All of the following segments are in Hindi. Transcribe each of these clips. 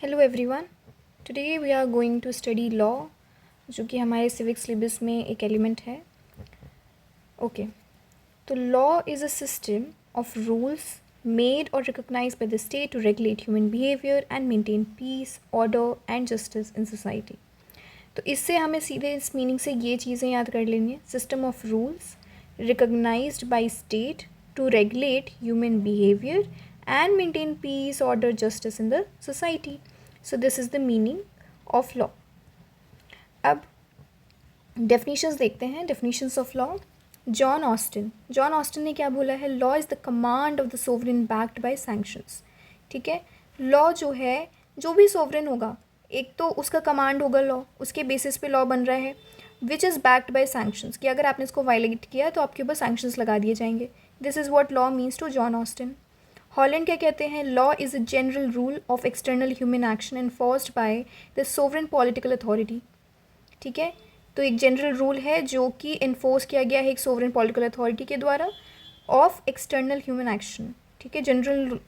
Hello everyone. Today we are going to study law, जो कि हमारे सिविक सिलेबस में एक एलिमेंट है। ओके, तो law is a system of rules made और recognised by the state to regulate human behaviour and maintain peace, order and justice in society. तो इससे हमें सीधे इस मीनिंग से ये चीज़ें याद कर लेनी है। System of rules recognised by state to regulate human behaviour and maintain peace, order, justice in the society. So this is the meaning of law. अब definitions देखते हैं। definitions of law. John Austin ने क्या बोला है? Law is the command of the sovereign backed by sanctions. ठीक है, लॉ जो है, जो भी सोवरेन होगा, एक तो उसका कमांड होगा लॉ, उसके बेसिस पे लॉ बन रहा है, which is backed by sanctions, कि अगर आपने इसको वायलेट किया तो आपके ऊपर सैंक्शंस लगा दिए जाएंगे। This is what law means to John Austin. Holland क्या कहते हैं? Law is a general rule of external human action enforced by the sovereign political authority. ठीक है, तो एक जनरल रूल है जो कि इन्फोर्स किया गया है एक सोवरेन पॉलिटिकल अथॉरिटी के द्वारा ऑफ एक्सटर्नल ह्यूमन एक्शन। ठीक है, general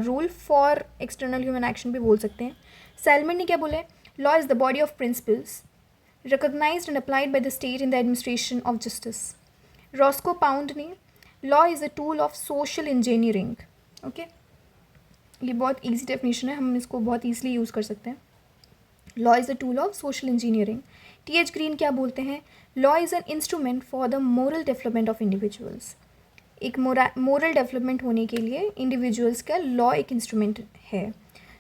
rule for external human action भी बोल सकते हैं। सैलमन ने क्या बोला है? Law is the body of principles recognized and applied by the state in the administration of justice. Roscoe Pound ने law is a tool of social engineering. Okay, ये बहुत इजी डेफिनेशन है, हम इसको बहुत ईजिली यूज़ कर सकते हैं। Law is a tool of social engineering. TH. Green क्या बोलते हैं? Law is an instrument for the moral development of individuals. एक मोरल डेवलपमेंट होने के लिए इंडिविजुअल्स का लॉ एक इंस्ट्रूमेंट है।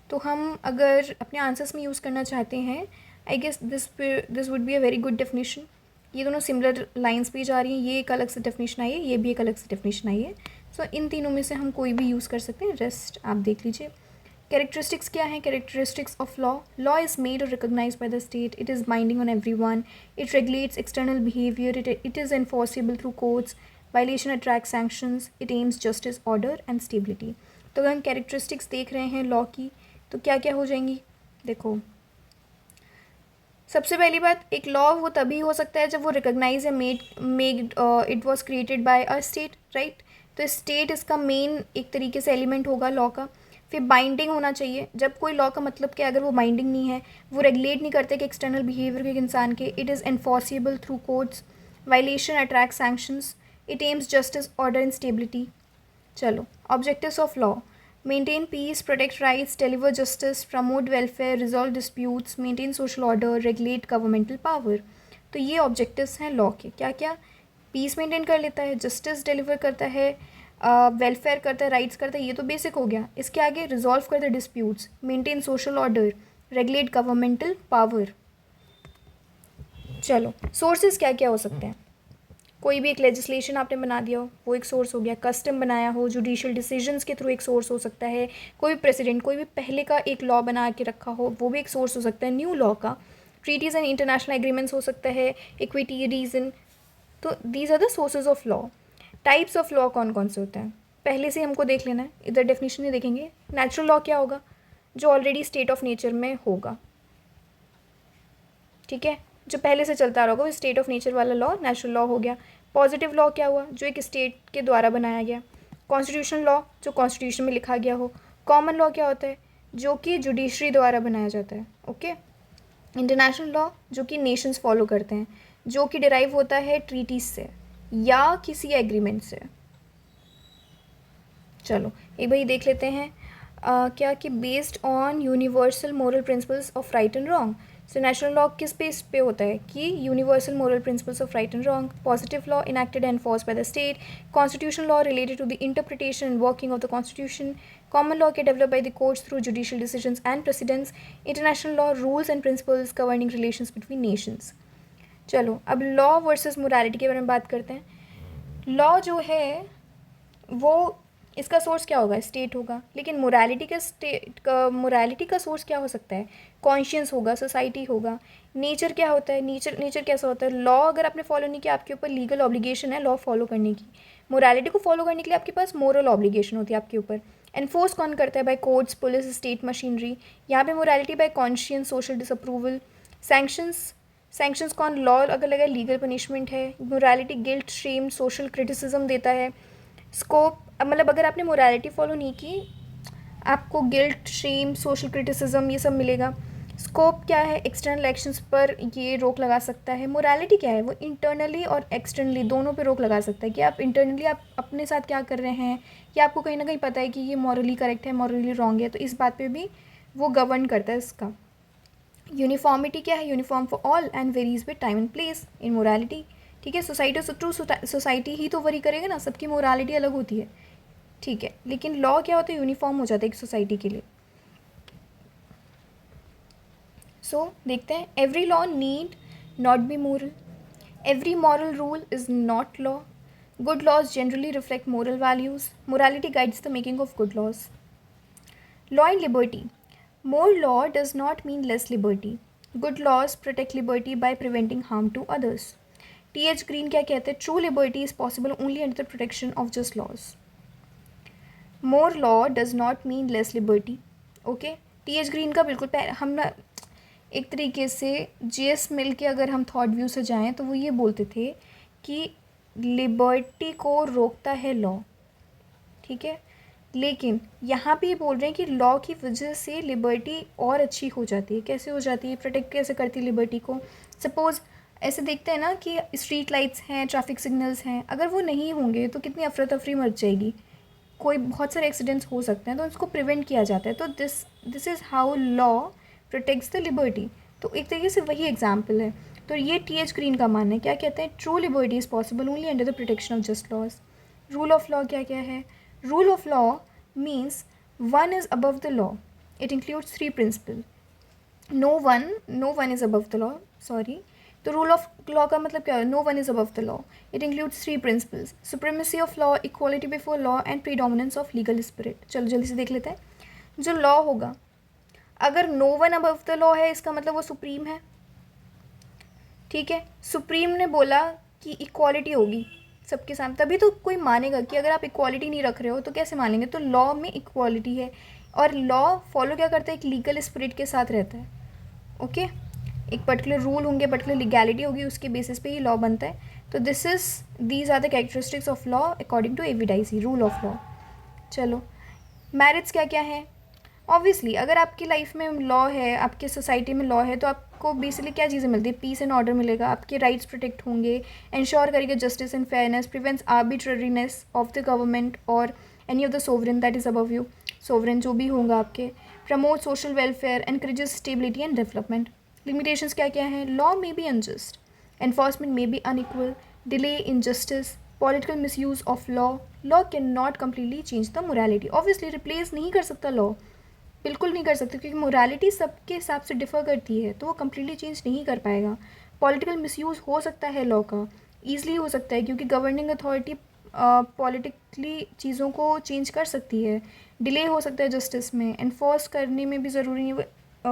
तो हम अगर अपने आंसर्स में यूज़ करना चाहते हैं, I guess this would be a very good definition. ये दोनों सिमिलर लाइंस पे जा रही हैं, ये एक अलग से डेफिनेशन आई है, ये भी एक अलग से डेफिनेशन आई है। सो इन तीनों में से हम कोई भी यूज़ कर सकते हैं, रेस्ट आप देख लीजिए। कैरेक्टरिस्टिक्स क्या हैं? Characteristics of law. Law is made और recognised by the state, it is binding on everyone, it regulates external behaviour, it is enforceable through courts, violation attract sanctions, it aims justice, order and stability. तो अगर हम कैरेक्टरिस्टिक्स देख रहे हैं लॉ की, तो क्या क्या हो जाएंगी? देखो, सबसे पहली बात, एक लॉ वो तभी हो सकता है जब वो रिकॉग्नाइज है made it was created by a state, right. तो स्टेट इसका मेन एक तरीके से एलिमेंट होगा लॉ का। फिर बाइंडिंग होना चाहिए। जब कोई लॉ का मतलब क्या, अगर वो बाइंडिंग नहीं है, वो रेगुलेट नहीं करते कि एक्सटर्नल बिहेवियर के इंसान के, it is enforceable through courts, violation attract sanctions, it aims justice, order and stability. चलो, objectives of law: maintain peace, protect rights, deliver justice, promote welfare, resolve disputes, maintain social order, regulate governmental power। तो ये ऑब्जेक्टिव्स हैं लॉ के। क्या क्या? पीस मेंटेन कर लेता है, जस्टिस डिलीवर करता है, वेलफेयर करता है, राइट्स करता है, ये तो बेसिक हो गया। इसके आगे रिजॉल्व करता है disputes, maintain social order, regulate governmental power. चलो, सोर्सेज क्या क्या हो सकते हैं? कोई भी एक लेजिस्लेशन आपने बना दिया हो, वो एक सोर्स हो गया। कस्टम बनाया हो, जुडिशियल डिसीजंस के थ्रू एक सोर्स हो सकता है। कोई भी प्रेसिडेंट, कोई भी पहले का एक लॉ बना के रखा हो, वो भी एक सोर्स हो सकता है न्यू लॉ का। ट्रीटीज़ एंड इंटरनेशनल एग्रीमेंट्स हो सकता है, इक्विटी, रीजन। तो these are the sources of law. Types of law कौन कौन से होते हैं, पहले से हमको देख लेना है, इधर डेफिनेशन नहीं देखेंगे। नेचुरल लॉ क्या होगा? जो ऑलरेडी स्टेट ऑफ नेचर में होगा। ठीक है, जो पहले से चलता आ रहा होगा, वो स्टेट ऑफ नेचर वाला लॉ नेचुरल लॉ हो गया। पॉजिटिव लॉ क्या हुआ? जो एक स्टेट के द्वारा बनाया गया। कॉन्स्टिट्यूशन लॉ, जो कॉन्स्टिट्यूशन में लिखा गया हो। कॉमन लॉ क्या होता है? जो कि जुडिशरी द्वारा बनाया जाता है। ओके। इंटरनेशनल लॉ, जो कि नेशंस फॉलो करते हैं, जो कि डिराइव होता है ट्रीटीज से या किसी एग्रीमेंट से। चलो, एक भाई देख लेते हैं क्या कि based on universal moral principles of right and wrong. So national law किस बेस पे होता है? कि universal moral principles of right and wrong. Positive law enacted and enforced by the state. Constitution law related to the interpretation and working of the constitution. Common law के develop by the courts through judicial decisions and precedents. International law rules and principles governing relations between nations. चलो, अब लॉ वर्सेस मोरालिटी के बारे में बात करते हैं। लॉ जो है वो, इसका सोर्स क्या होगा? स्टेट होगा। लेकिन मोरालिटी का सोर्स क्या हो सकता है? कॉन्शियस होगा, सोसाइटी होगा। नेचर क्या होता है? नेचर कैसा होता है? लॉ अगर आपने फॉलो नहीं किया, आपके ऊपर लीगल ऑब्लिगेशन है लॉ फॉलो करने की। मोरालिटी को फॉलो करने के लिए आपके पास मोरल ऑब्लिगेशन होती है आपके ऊपर। एनफोर्स कौन करता है? By courts, police, state machinery. यहाँ पे morality by conscious, social disapproval. Sanctions कौन? लॉ अगर लगा लीगल पनिशमेंट है। Morality guilt, shame, social criticism देता है। स्कोप, मतलब अगर आपने मोरालिटी फॉलो नहीं की, आपको गिल्ट, शेम, सोशल क्रिटिसिज्म ये सब मिलेगा। स्कोप क्या है, एक्सटर्नल एक्शंस पर ये रोक लगा सकता है। मोरालिटी क्या है, वो इंटरनली और एक्सटर्नली दोनों पे रोक लगा सकता है कि आप इंटरनली आप अपने साथ क्या कर रहे हैं, या आपको कहीं ना कहीं पता है कि ये मॉरली करेक्ट है, मॉरली रॉन्ग है, तो इस बात पे भी वो गवर्न करता है इसका। यूनिफॉर्मिटी क्या है, uniform for all and varies with time and place in morality. ठीक है, सोसाइटी से ट्रू सोसाइटी ही तो वरी करेगा ना, सबकी मोरालिटी अलग होती है। ठीक है, लेकिन लॉ क्या होता है, यूनिफॉर्म हो जाता है एक सोसाइटी के लिए। सो देखते हैं, every law need not be moral, every moral rule is not law, good laws generally reflect moral values, morality guides the making of good laws. Law and liberty, more law does not mean less liberty. Good laws protect liberty by preventing harm to others. T.H. Green क्या कहते हैं, true liberty is possible only under the protection of just laws. More law does not mean less liberty. Okay? T.H. Green का बिल्कुल हम ना एक तरीके से J.S. मिल के अगर हम थॉट व्यू से जाएं तो वो ये बोलते थे कि लिबर्टी को रोकता है लॉ। ठीक है, लेकिन यहाँ पे ये बोल रहे हैं कि लॉ की वजह से लिबर्टी और अच्छी हो जाती है। कैसे हो जाती है, प्रोटेक्ट कैसे करती है लिबर्टी को। सपोज़ ऐसे देखते हैं ना कि स्ट्रीट लाइट्स हैं, ट्रैफिक सिग्नल्स हैं, अगर वो नहीं होंगे तो कितनी अफरा तफरी मच जाएगी, कोई बहुत सारे एक्सीडेंट्स हो सकते हैं, तो उसको प्रिवेंट किया जाता है। तो this is how law protects the liberty. तो एक तरीके से वही एग्जाम्पल है। तो ये T.H. ग्रीन का मानना है, क्या कहते हैं, true liberty is possible only under the protection of just laws. Rule of law क्या क्या है, rule of law means one is above the law. It includes three principles. No one is above the law. Sorry. तो rule of law का मतलब क्या है, no one is above the law. It includes three principles: supremacy of law, equality before law, and predominance of legal spirit. चलो जल्दी से देख लेते हैं। जो law होगा, अगर no one above the law है, इसका मतलब वो सुप्रीम है। ठीक है, सुप्रीम ने बोला कि इक्वालिटी होगी सबके सामने, तभी तो कोई मानेगा। कि अगर आप इक्वालिटी नहीं रख रहे हो तो कैसे मानेंगे। तो लॉ में इक्वालिटी है, और लॉ फॉलो क्या करता है, एक लीगल स्पिरिट के साथ रहता है। ओके, एक पर्टिकुलर रूल होंगे, पर्टिकुलर लीगैलिटी होगी, उसके बेसिस पे ही लॉ बनता है। तो these are the characteristics of law according to A V Dicey, rule of law. चलो, मेरिट्स क्या क्या है। ऑब्वियसली अगर आपकी लाइफ में लॉ है, आपके सोसाइटी में लॉ है, तो आपको बेसिकली क्या चीज़ें मिलती है, पीस एंड ऑर्डर मिलेगा, आपके राइट्स प्रोटेक्ट होंगे, इंश्योर करेगा justice and fairness, prevents arbitrariness of the government और any of the sovereign that is above you, sovereign जो भी होगा आपके, promote social welfare, encourages stability and development. Limitations क्या क्या हैं, law may be unjust, enforcement may be unequal, delay in justice, political misuse of law can not completely change the morality. Obviously replace नहीं कर सकता लॉ, बिल्कुल नहीं कर सकते, क्योंकि मोरालिटी सबके हिसाब से डिफ़र करती है, तो वो कम्प्लीटली चेंज नहीं कर पाएगा। पॉलिटिकल मिसयूज़ हो सकता है लॉ का, ईजिली हो सकता है, क्योंकि गवर्निंग अथॉरिटी पॉलिटिकली चीज़ों को चेंज कर सकती है। डिले हो सकता है जस्टिस में, एनफोर्स करने में भी ज़रूरी नहीं,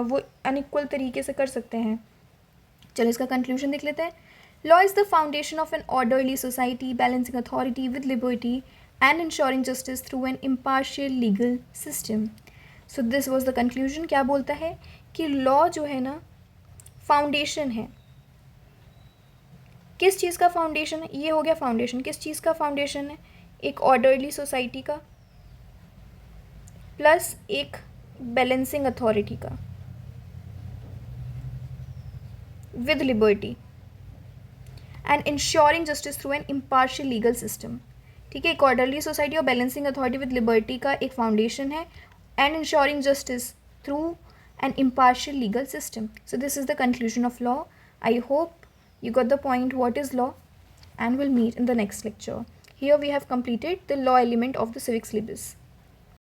वो अनइक्वल तरीके से कर सकते हैं। चलो इसका कंक्लूजन देख लेते हैं। Law is the foundation of an orderly society, balancing authority with liberty and ensuring justice through an impartial legal system. So this was the conclusion. क्या बोलता है कि लॉ जो है ना, फाउंडेशन है। किस चीज़ का फाउंडेशन है, ये हो गया फाउंडेशन। किस चीज़ का फाउंडेशन है, एक ऑर्डरली सोसाइटी का, प्लस एक बैलेंसिंग अथॉरिटी का with liberty and ensuring justice through an impartial legal system. ठीक है, एक ऑर्डरली सोसाइटी और बैलेंसिंग अथॉरिटी विद लिबर्टी का एक फाउंडेशन है, and ensuring justice through an impartial legal system. So this is the conclusion of law. I hope you got the point what is law, and we'll meet in the next lecture. Here we have completed the law element of the civics syllabus.